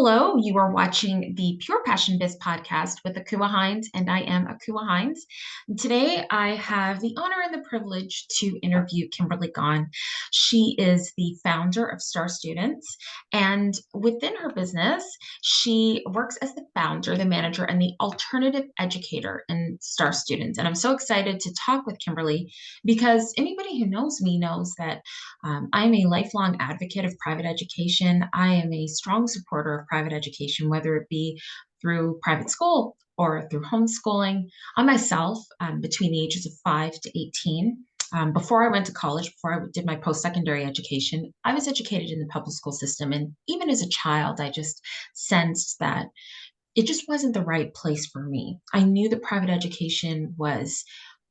Hello, you are watching the Pure Passion Biz Podcast with Akua Hinds, and I am Akua Hinds. And today, I have the honor and the privilege to interview Kimberly Gawne. She is the founder of Star Students, and within her business, she works as the founder, the manager, and the alternative educator in Star Students. And I'm so excited to talk with Kimberly because anybody who knows me knows that I'm a lifelong advocate of private education. I am a strong supporter of private education, whether it be through private school or through homeschooling. I myself, between the ages of 5 to 18, before I went to college, before I did my post-secondary education, I was educated in the public school system. And even as a child, I just sensed that it just wasn't the right place for me. I knew that private education was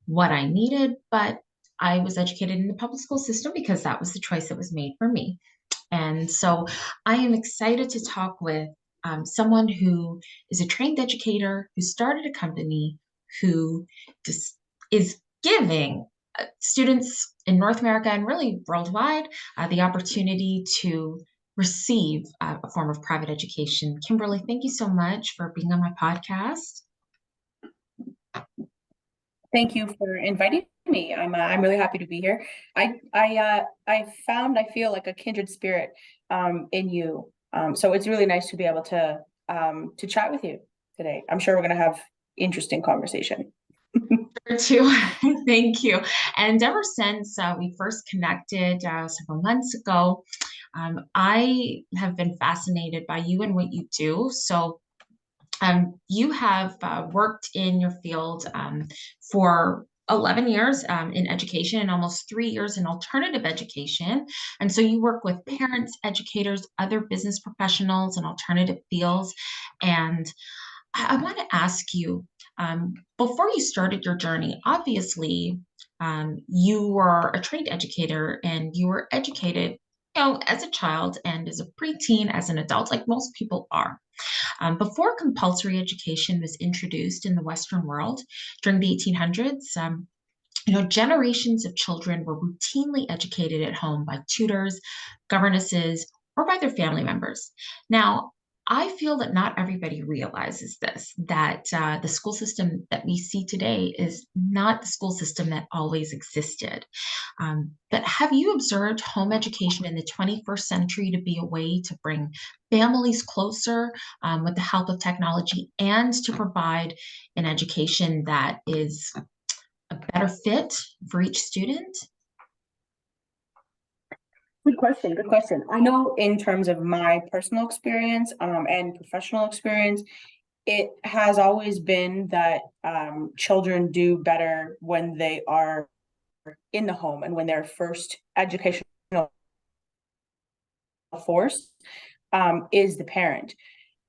what I needed, but I was educated in the public school system because that was the choice that was made for me. And so I am excited to talk with someone who is a trained educator, who started a company, who just is giving students in North America and really worldwide the opportunity to receive a form of private education. Kimberly, thank you so much for being on my podcast. Thank you for inviting me. I'm really happy to be here. I feel like a kindred spirit in you. So it's really nice to be able to chat with you today. I'm sure we're going to have interesting conversation. Too. Thank you. And ever since we first connected several months ago, I have been fascinated by you and what you do. So you have worked in your field for 11 years in education and almost 3 years in alternative education. And so you work with parents, educators, other business professionals in alternative fields. And I want to ask you, before you started your journey, obviously, you were a trained educator and you were educated, as a child and as a preteen, as an adult, like most people are. Before compulsory education was introduced in the Western world during the 1800s, generations of children were routinely educated at home by tutors, governesses, or by their family members. Now, I feel that not everybody realizes this, that the school system that we see today is not the school system that always existed. But have you observed home education in the 21st century to be a way to bring families closer with the help of technology and to provide an education that is a better fit for each student? Good question. Good question. I know in terms of my personal experience and professional experience, it has always been that children do better when they are in the home and when their first educational force is the parent.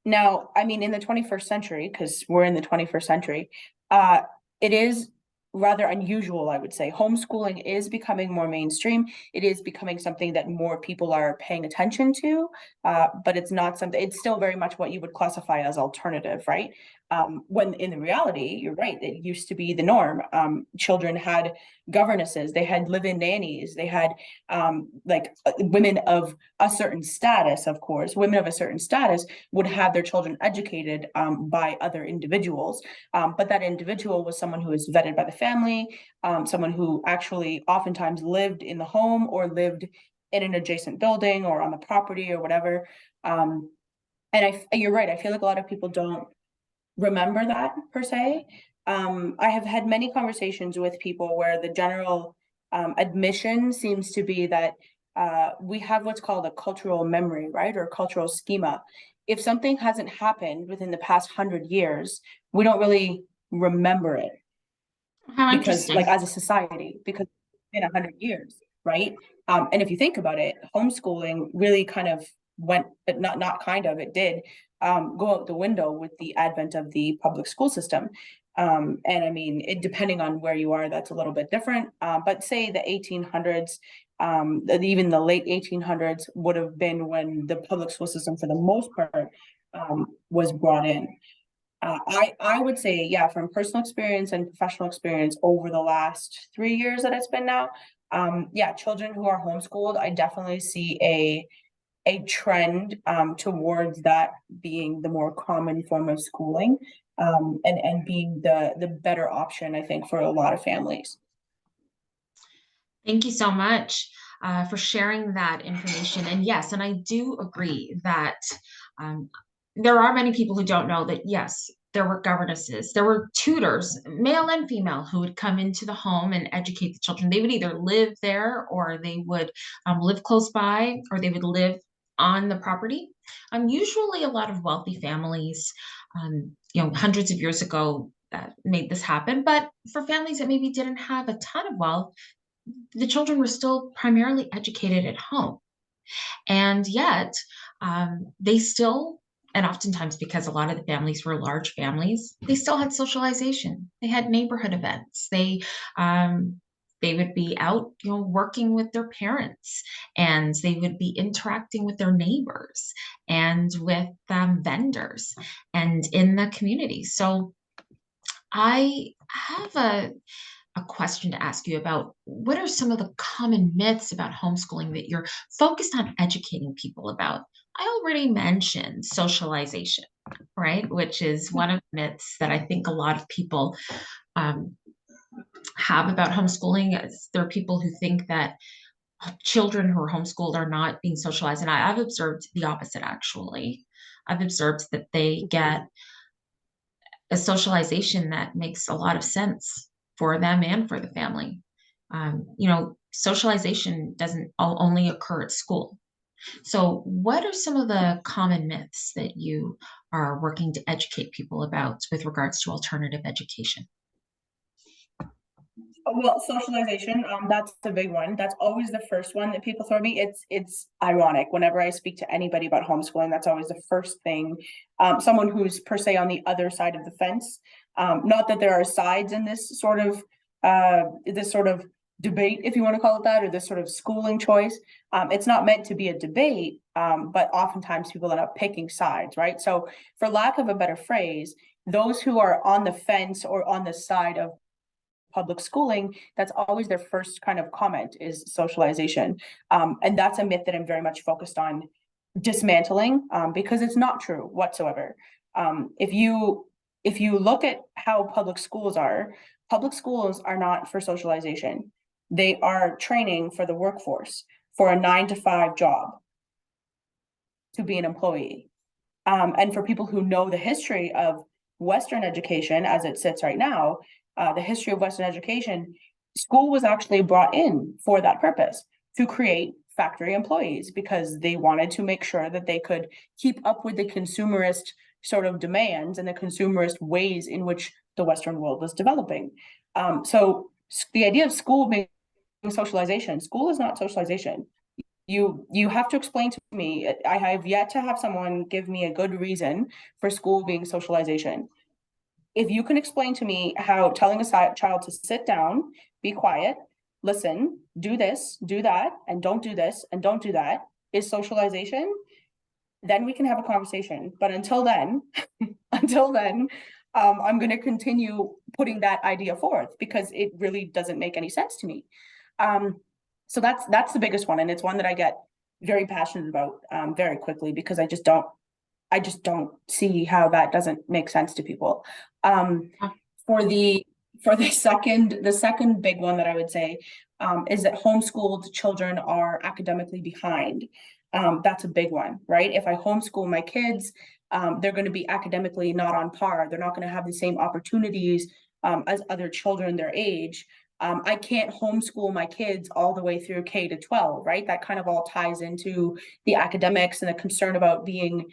Now, I mean, in the 21st century, because we're in the 21st century, it is rather unusual, I would say. Homeschooling is becoming more mainstream. It is becoming something that more people are paying attention to, but it's not something, it's still very much what you would classify as alternative, right? When in the reality, you're right, it used to be the norm. Children had governesses, they had live-in nannies, they had women of a certain status, of course, women of a certain status would have their children educated by other individuals. But that individual was someone who was vetted by the family, someone who actually oftentimes lived in the home or lived in an adjacent building or on the property or whatever. And you're right, I feel like a lot of people don't remember that per se. I have had many conversations with people where the general admission seems to be that we have what's called a cultural memory, right? Or cultural schema. If something hasn't happened within the past 100 years, we don't really remember it. How Because interesting. like as a society, because it's been 100 years, right? And if you think about it, homeschooling really kind of went, not kind of, it did go out the window with the advent of the public school system. And I mean, depending on where you are, that's a little bit different. But say the 1800s, even the late 1800s would have been when the public school system, for the most part, was brought in. I would say, yeah, from personal experience and professional experience over the last 3 years that it's been now, yeah, children who are homeschooled, I definitely see a trend towards that being the more common form of schooling, and being the better option, I think, for a lot of families. Thank you so much for sharing that information. And yes, and I do agree that um, there are many people who don't know that, yes, there were governesses, there were tutors, male and female, who would come into the home and educate the children. They would either live there or they would live close by or they would live on the property. Usually, a lot of wealthy families, hundreds of years ago, made this happen. But for families that maybe didn't have a ton of wealth, the children were still primarily educated at home. And yet, they still, and oftentimes because a lot of the families were large families, they still had socialization. They had neighborhood events. They would be out, working with their parents, and they would be interacting with their neighbors and with vendors and in the community. So I have a question to ask you about what are some of the common myths about homeschooling that you're focused on educating people about? I already mentioned socialization, right? Which is one of the myths that I think a lot of people um, have about homeschooling. There are people who think that children who are homeschooled are not being socialized. And I've observed the opposite, actually. I've observed that they get a socialization that makes a lot of sense for them and for the family. Socialization doesn't only occur at school. So, what are some of the common myths that you are working to educate people about with regards to alternative education? Well, socialization, that's the big one. That's always the first one that people throw at me. It's ironic. Whenever I speak to anybody about homeschooling, that's always the first thing. Someone who's per se on the other side of the fence. Not that there are sides in this sort of debate, if you want to call it that, or this sort of schooling choice. It's not meant to be a debate, but oftentimes people end up picking sides, right? So, for lack of a better phrase, those who are on the fence or on the side of public schooling, that's always their first kind of comment is socialization. And that's a myth that I'm very much focused on dismantling, because it's not true whatsoever. If you look at how public schools are not for socialization. They are training for the workforce for a 9 to 5 job to be an employee. And for people who know the history of Western education as it sits right now, the history of Western education, school was actually brought in for that purpose, to create factory employees, because they wanted to make sure that they could keep up with the consumerist sort of demands and the consumerist ways in which the Western world was developing. So the idea of school being socialization, school is not socialization. You have to explain to me. I have yet to have someone give me a good reason for school being socialization. If you can explain to me how telling a child to sit down, be quiet, listen, do this, do that, and don't do this, and don't do that is socialization, then we can have a conversation. But until then, I'm going to continue putting that idea forth because it really doesn't make any sense to me. So that's the biggest one, and it's one that I get very passionate about very quickly, because I just don't see how that doesn't make sense to people. For the second big one that I would say is that homeschooled children are academically behind. That's a big one, right? If I homeschool my kids, they're going to be academically not on par. They're not going to have the same opportunities as other children their age. I can't homeschool my kids all the way through K to 12, right? That kind of all ties into the academics and the concern about being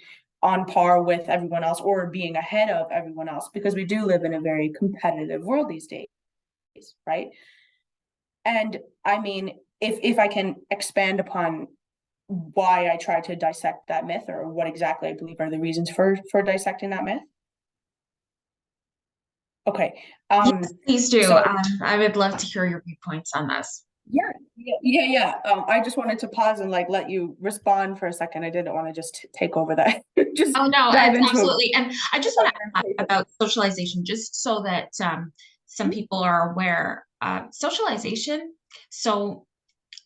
on par with everyone else or being ahead of everyone else, because we do live in a very competitive world these days, right? And I mean, if I can expand upon why I try to dissect that myth, or what exactly I believe are the reasons for dissecting that myth. Okay. Yes, please do. So I would love to hear your viewpoints on this. yeah. I just wanted to pause and let you respond for a second. I didn't want to just take over that. Just Oh, no, dive it's into it. absolutely. And I just want to add about socialization, just so that some people are aware. Socialization. So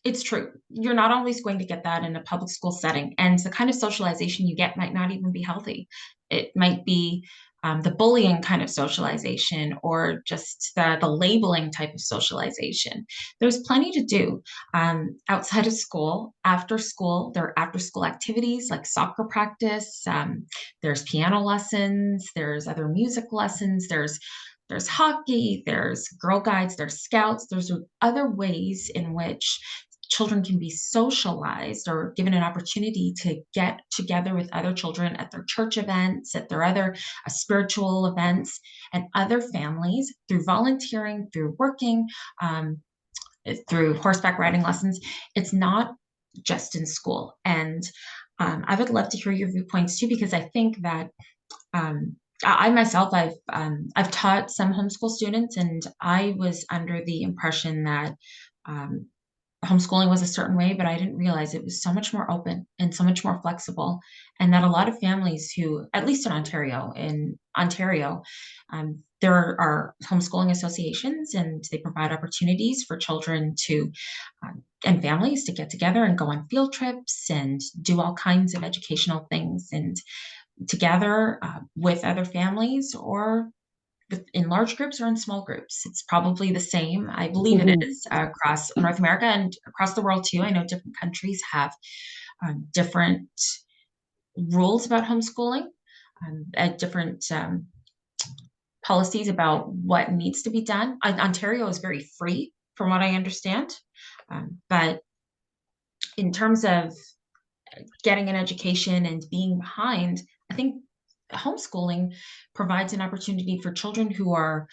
It's true. You're not always going to get that in a public school setting. And the kind of socialization you get might not even be healthy. It might be the bullying kind of socialization or just the labeling type of socialization. There's plenty to do outside of school. After school, there are after school activities like soccer practice. There's piano lessons. There's other music lessons. There's hockey, there's Girl Guides, there's scouts, there's other ways in which children can be socialized or given an opportunity to get together with other children at their church events, at their other spiritual events, and other families through volunteering, through working, through horseback riding lessons. It's not just in school. And I would love to hear your viewpoints too, because I think that I myself, I've taught some homeschool students, and I was under the impression that um, homeschooling was a certain way, but I didn't realize it was so much more open and so much more flexible, and that a lot of families who, at least in Ontario, there are homeschooling associations, and they provide opportunities for children to and families to get together and go on field trips and do all kinds of educational things and together with other families or in large groups or in small groups. It's probably the same. I believe it Mhm. is across North America and across the world too. I know different countries have different rules about homeschooling, different policies about what needs to be done. Ontario is very free, from what I understand. But in terms of getting an education and being behind, I think homeschooling provides an opportunity for children who are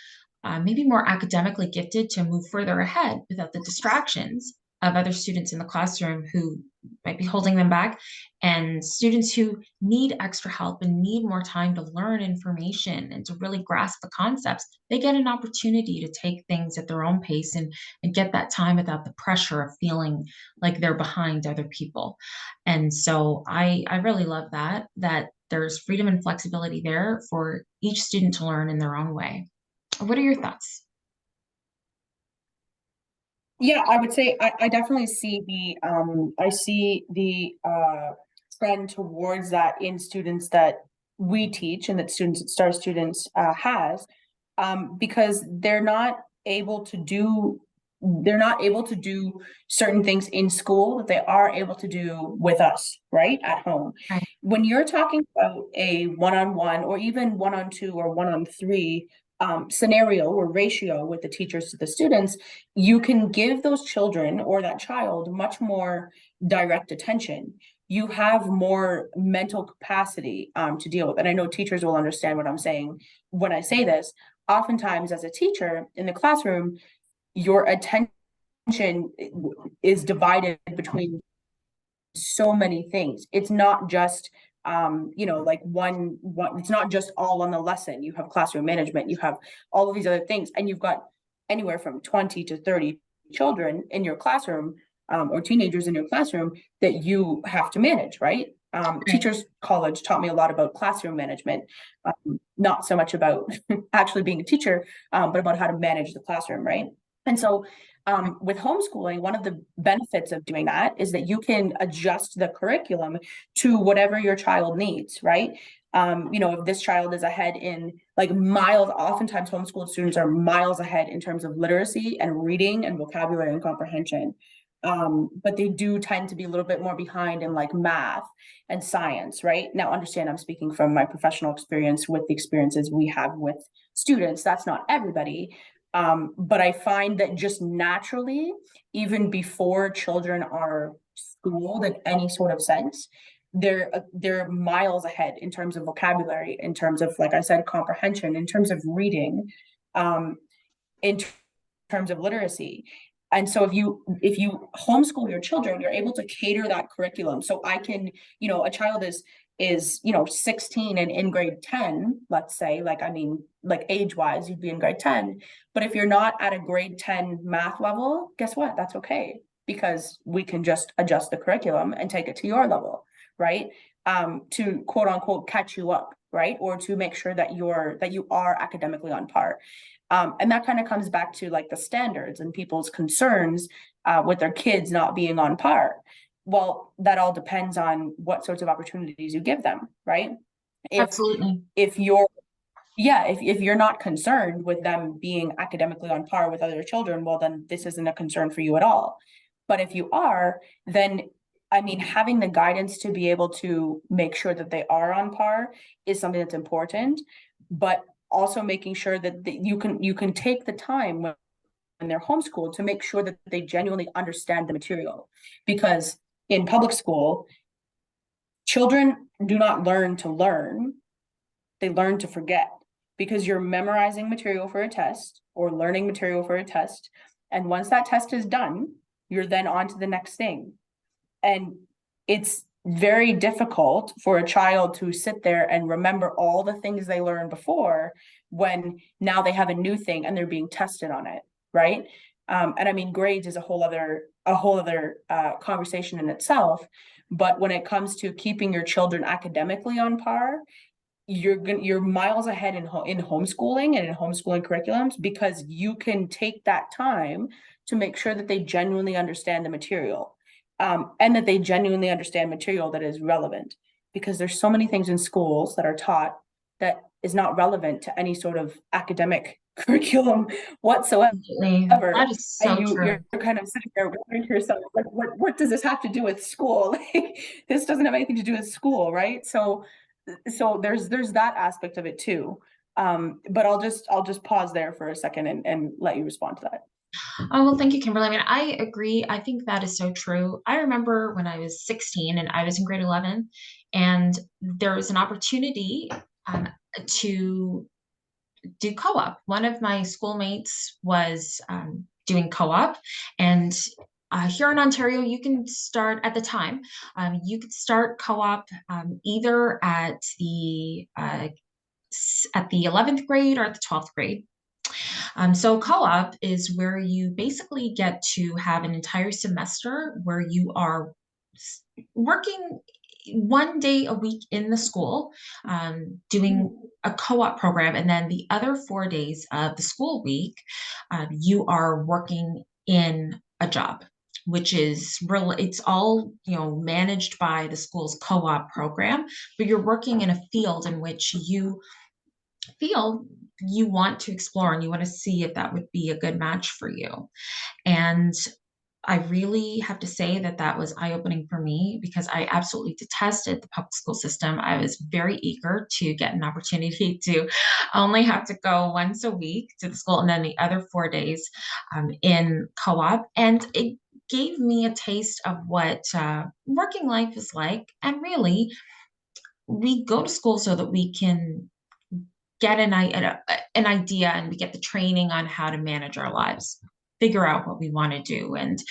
maybe more academically gifted to move further ahead without the distractions of other students in the classroom who might be holding them back, and students who need extra help and need more time to learn information and to really grasp the concepts. They get an opportunity to take things at their own pace and get that time without the pressure of feeling like they're behind other people. And so I really love that there's freedom and flexibility there for each student to learn in their own way. What are your thoughts? Yeah, I would say I definitely see the trend towards that in students that we teach and that students at Star Students has, because they're not able to do certain things in school that they are able to do with us, right, at home. Right. When you're talking about a one-on-one or even one-on-two or one-on-three scenario or ratio with the teachers to the students, you can give those children or that child much more direct attention. You have more mental capacity to deal with. And I know teachers will understand what I'm saying when I say this. Oftentimes, as a teacher in the classroom, your attention is divided between so many things. It's not just like one it's not just all on the lesson. You have classroom management, you have all of these other things, and you've got anywhere from 20 to 30 children in your classroom, or teenagers in your classroom that you have to manage, right? Right. Teachers college taught me a lot about classroom management, not so much about actually being a teacher, but about how to manage the classroom, right? And so with homeschooling, one of the benefits of doing that is that you can adjust the curriculum to whatever your child needs, right? If this child is ahead in like miles, oftentimes homeschooled students are miles ahead in terms of literacy and reading and vocabulary and comprehension. But they do tend to be a little bit more behind in like math and science, right? Now, understand I'm speaking from my professional experience with the experiences we have with students. That's not everybody. But I find that just naturally, even before children are schooled in any sort of sense, they're miles ahead in terms of vocabulary, in terms of, like I said, comprehension, in terms of reading, um, in terms of literacy. And so if you homeschool your children, you're able to cater that curriculum. So I can, a child is 16 and in grade 10, let's say, like, I mean, like age wise, you'd be in grade 10. But if you're not at a grade 10 math level, guess what? That's okay, because we can just adjust the curriculum and take it to your level, right? To quote unquote catch you up, right? Or to make sure that you are academically on par. And that kind of comes back to like the standards and people's concerns with their kids not being on par. Well, that all depends on what sorts of opportunities you give them, right? If Absolutely. if you're yeah, if you're not concerned with them being academically on par with other children, well, then this isn't a concern for you at all. But if you are, then I mean, having the guidance to be able to make sure that they are on par is something that's important, but also making sure that you can take the time when they're homeschooled to make sure that they genuinely understand the material. Because in public school, children do not learn, they learn to forget, because you're memorizing material for a test or learning material for a test. And once that test is done, you're then on to the next thing. And it's very difficult for a child to sit there and remember all the things they learned before when now they have a new thing and they're being tested on it, right? And I mean, grades is a whole other conversation in itself. But when it comes to keeping your children academically on par, you're miles ahead in homeschooling and in homeschooling curriculums, because you can take that time to make sure that they genuinely understand the material, and that they genuinely understand material that is relevant, because there's so many things in schools that are taught that is not relevant to any sort of academic curriculum whatsoever. Absolutely. That is And so you're true. kind of sitting there wondering to yourself, like, what does this have to do with school? Like, this doesn't have anything to do with school, right? So there's that aspect of it too. But I'll just pause there for a second and let you respond to that. Oh, well, thank you, Kimberly. I mean, I agree. I think that is so true. I remember when I was 16 and I was in grade 11, and there was an opportunity to do co-op. One of my schoolmates was doing co-op, and here in Ontario, you can start at the time. You could start co-op either at the 11th grade or at the 12th grade. So co-op is where you basically get to have an entire semester where you are working 1 day a week in the school, doing a co-op program, and then the other 4 days of the school week, you are working in a job, which is real. It's all managed by the school's co-op program, but you're working in a field in which you feel you want to explore and you want to see if that would be a good match for you. And I really have to say that that was eye opening for me because I absolutely detested the public school system. I was very eager to get an opportunity to only have to go once a week to the school and then the other 4 days in co op. And it gave me a taste of what working life is like. And really, we go to school so that we can get an idea and we get the training on how to manage our lives, figure out what we want to do, and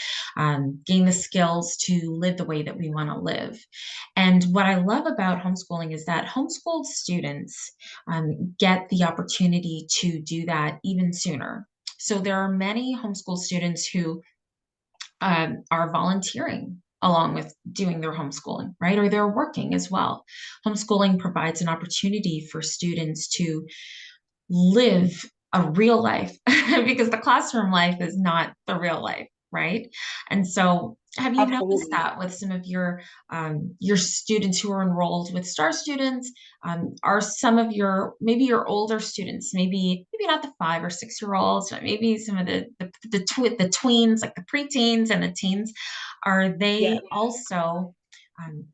gain the skills to live the way that we want to live. And what I love about homeschooling is that homeschooled students get the opportunity to do that even sooner. So there are many homeschool students who are volunteering along with doing their homeschooling, right? Or they're working as well. Homeschooling provides an opportunity for students to live a real life because the classroom life is not the real life, right? And so have you noticed Absolutely. that with some of your students who are enrolled with Star Students? Are some of your maybe your older students, maybe not the 5 or 6 year olds, but maybe some of the tweens, like the preteens and the teens, are Yeah. they also um,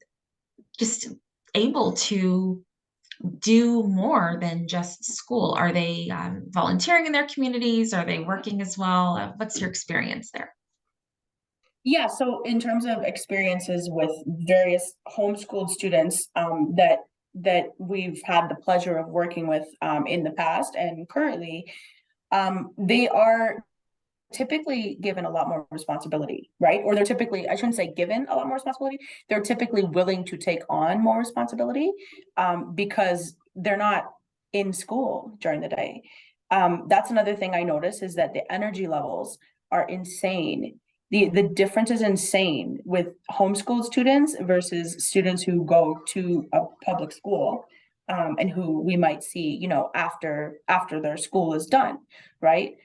just able to do more than just school? Are they volunteering in their communities? Are they working as well? What's your experience there? Yeah, so in terms of experiences with various homeschooled students, that we've had the pleasure of working with, in the past and currently, they are typically given a lot more responsibility, right? Or they're typically, I shouldn't say given a lot more responsibility, they're typically willing to take on more responsibility, because they're not in school during the day. That's another thing I notice, is that the energy levels are insane. The difference is insane with homeschooled students versus students who go to a public school, and who we might see, after their school is done, right?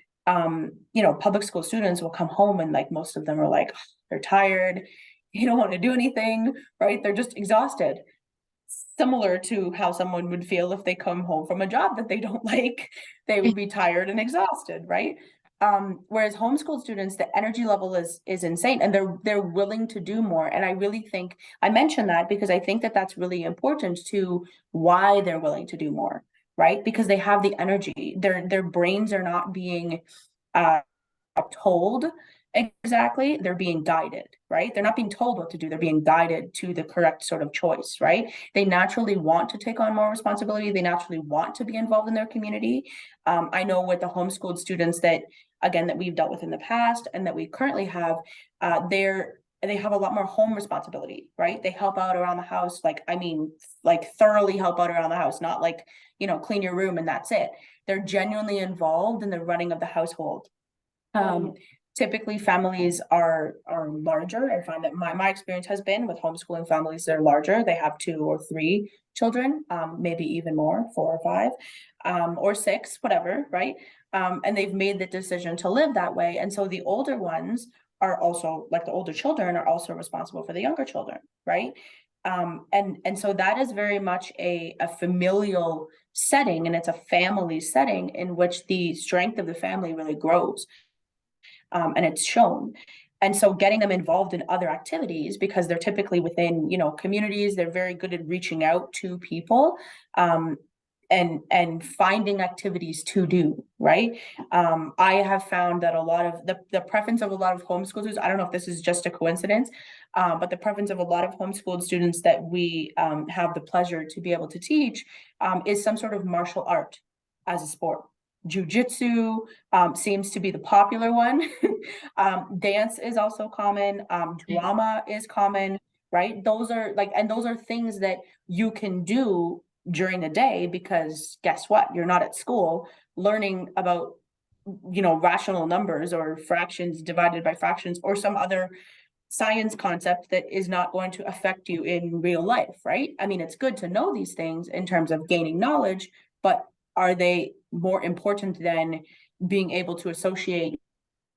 public school students will come home and like most of them are like, they're tired, they don't want to do anything, right? They're just exhausted. Similar to how someone would feel if they come home from a job that they don't like, they would be tired and exhausted, right? Whereas homeschool students, the energy level is insane, and they're willing to do more. And I really think I mentioned that because I think that that's really important to why they're willing to do more, right? Because they have the energy. Their brains are not being uh, told exactly, they're being guided, right? They're not being told what to do, they're being guided to the correct sort of choice, right? They naturally want to take on more responsibility, they naturally want to be involved in their community. I know with the homeschooled students that, again, that we've dealt with in the past and that we currently have, they have a lot more home responsibility, right? They help out around the house, like, I mean, like thoroughly help out around the house, not like, clean your room and that's it. They're genuinely involved in the running of the household. Typically families are larger. I find that my experience has been with homeschooling families, they're larger. They have 2 or 3 children, maybe even more, 4 or 5, or 6, whatever, right? And they've made the decision to live that way. And so the older ones are also, like the older children are also responsible for the younger children, right? And so that is very much a familial setting, and it's a family setting in which the strength of the family really grows, and it's shown. And so getting them involved in other activities, because they're typically within, communities, they're very good at reaching out to people, and finding activities to do, right? I have found that a lot of the preference of a lot of homeschoolers, I don't know if this is just a coincidence, but the preference of a lot of homeschooled students that we have the pleasure to be able to teach, is some sort of martial art as a sport. Jiu-jitsu seems to be the popular one. Dance is also common. Drama is common, right? Those are like, and those are things that you can do during the day, because guess what? You're not at school learning about, rational numbers or fractions divided by fractions or some other science concept that is not going to affect you in real life, right? I mean, it's good to know these things in terms of gaining knowledge, but are they more important than being able to associate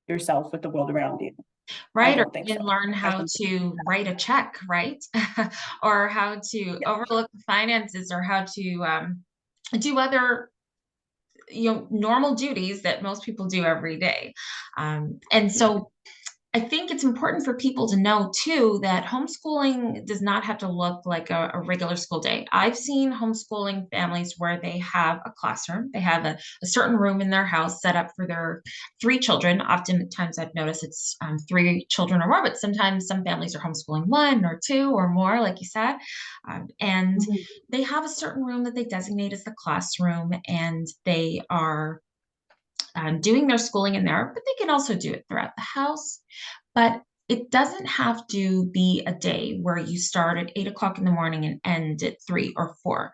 yourself with the world around you? I Right, or don't think even so. learn I how think to write a check, right? Or how to yeah. overlook the finances, or how to do other, normal duties that most people do every day. And so I think it's important for people to know too that homeschooling does not have to look like a regular school day. I've seen homeschooling families where they have a classroom, they have a certain room in their house set up for their 3 children. Oftentimes I've noticed it's 3 children or more, but sometimes some families are homeschooling 1 or 2 or more, like you said. And Mhm. they have a certain room that they designate as the classroom, and they are doing their schooling in there, but they can also do it throughout the house. But it doesn't have to be a day where you start at 8 o'clock in the morning and end at 3 or 4.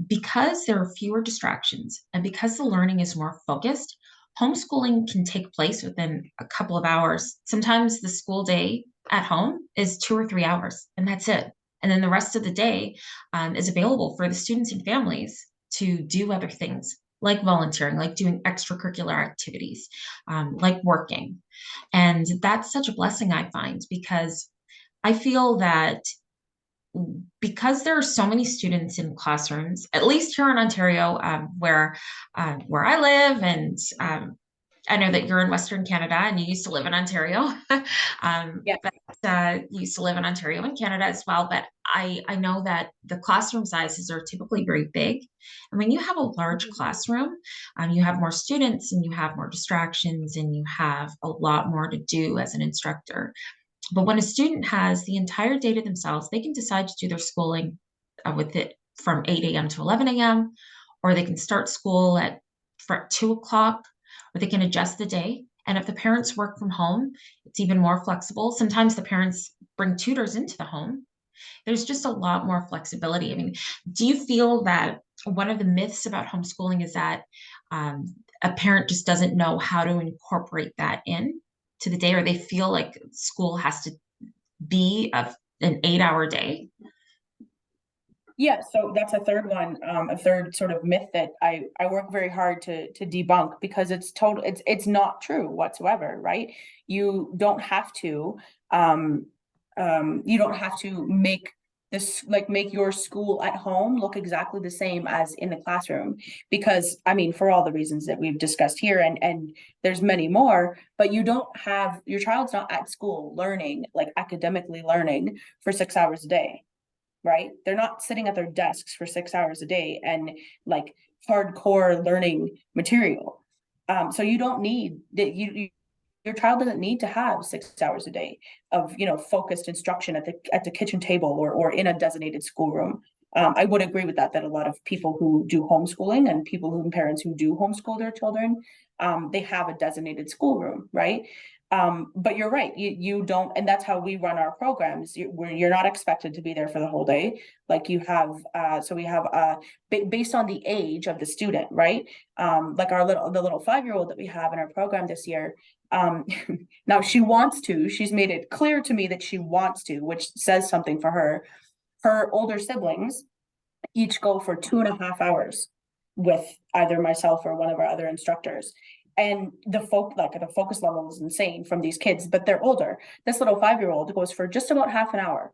Because there are fewer distractions and because the learning is more focused, homeschooling can take place within a couple of hours. Sometimes the school day at home is 2 or 3 hours, and that's it. And then the rest of the day is available for the students and families to do other things like volunteering, like doing extracurricular activities, like working. And that's such a blessing, I find, because I feel that because there are so many students in classrooms, at least here in Ontario, where I live, and I know that you're in Western Canada and you used to live in Ontario, Yeah. but you used to live in Ontario and Canada as well. But I know that the classroom sizes are typically very big, and when you have a large Mhm. classroom, you have more students and you have more distractions and you have a lot more to do as an instructor. But when a student has the entire day to themselves, they can decide to do their schooling with it from 8 a.m. to 11 a.m., or they can start school at 2 o'clock, or they can adjust the day. And if the parents work from home, it's even more flexible. Sometimes the parents bring tutors into the home. There's just a lot more flexibility. I mean, do you feel that one of the myths about homeschooling is that um, a parent just doesn't know how to incorporate that in to the day, or they feel like school has to be an 8-hour day? Yeah, so that's a third one, a third sort of myth that I work very hard to debunk, because it's not true whatsoever, right? You don't have to, um, you don't have to make this, like, make your school at home look exactly the same as in the classroom. Because, I mean, for all the reasons that we've discussed here, and there's many more, but you don't have, your child's not at school learning, like academically learning for 6 hours a day, right? They're not sitting at their desks for 6 hours a day and like hardcore learning material. So you don't need that. Your child doesn't need to have 6 hours a day of, focused instruction at the kitchen table, or in a designated schoolroom. I would agree with that, that a lot of people who do homeschooling, and parents who do homeschool their children, they have a designated schoolroom, right? But you're right, you don't, and that's how we run our programs, where you're not expected to be there for the whole day. Like you have, so we have, based on the age of the student, right? Like the little 5-year-old that we have in our program this year, um, now she's made it clear to me that she wants to, which says something for her. Her older siblings each go for 2.5 hours with either myself or one of our other instructors. And the focus level is insane from these kids, but they're older. This little 5-year-old goes for just about half an hour.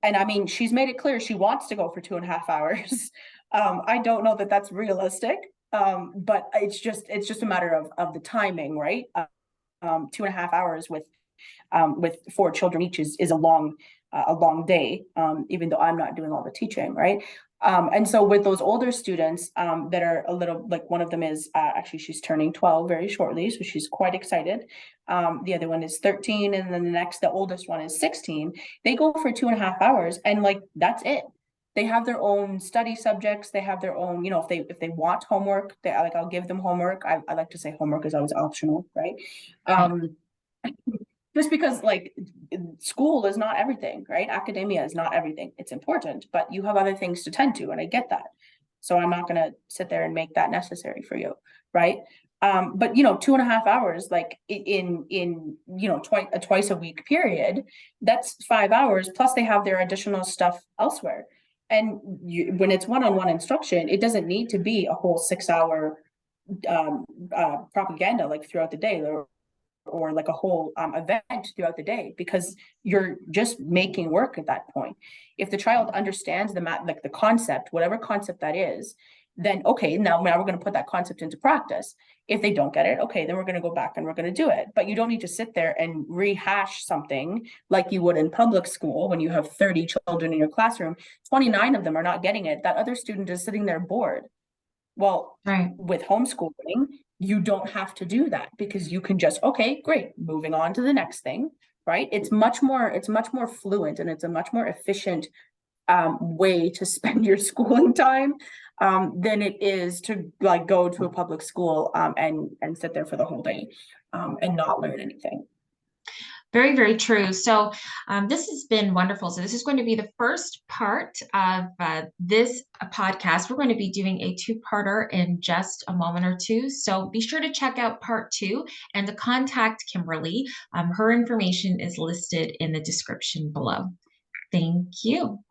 And I mean, she's made it clear she wants to go for 2.5 hours. I don't know that that's realistic. But it's just a matter of the timing, right? 2.5 hours with 4 children each is a long day, even though I'm not doing all the teaching, right? And so with those older students, that are a little, like, one of them is, actually, she's turning 12 very shortly, so she's quite excited. The other one is 13, and then the oldest one is 16. They go for 2.5 hours, and like that's it. They have their own study subjects. They have their own, if they want homework, I'll give them homework. I like to say homework is always optional, right? Right. Just because, like, school is not everything, right? Academia is not everything. It's important, but you have other things to tend to, and I get that. So I'm not going to sit there and make that necessary for you, right? But 2.5 hours, like in twice a week period, that's 5 hours. Plus they have their additional stuff elsewhere. And when it's one-on-one instruction, it doesn't need to be a whole 6 hour propaganda like throughout the day, or like a whole event throughout the day, because you're just making work at that point. If the child understands like the concept, whatever concept that is, then okay, now we're going to put that concept into practice. If they don't get it, okay, then we're going to go back and we're going to do it. But you don't need to sit there and rehash something like you would in public school. When you have 30 children in your classroom, 29 of them are not getting it. That other student is sitting there bored. Well, Right. with homeschooling, you don't have to do that, because you can just, okay, great, moving on to the next thing, right? It's much more fluent, and it's a much more efficient way to spend your schooling time, than it is to like go to a public school, and sit there for the whole day, and not learn anything. Very, very true. So, this has been wonderful. So, this is going to be the first part of this podcast. We're going to be doing a two-parter in just a moment or two. So, be sure to check out part two and to contact Kimberly. Her information is listed in the description below. Thank you.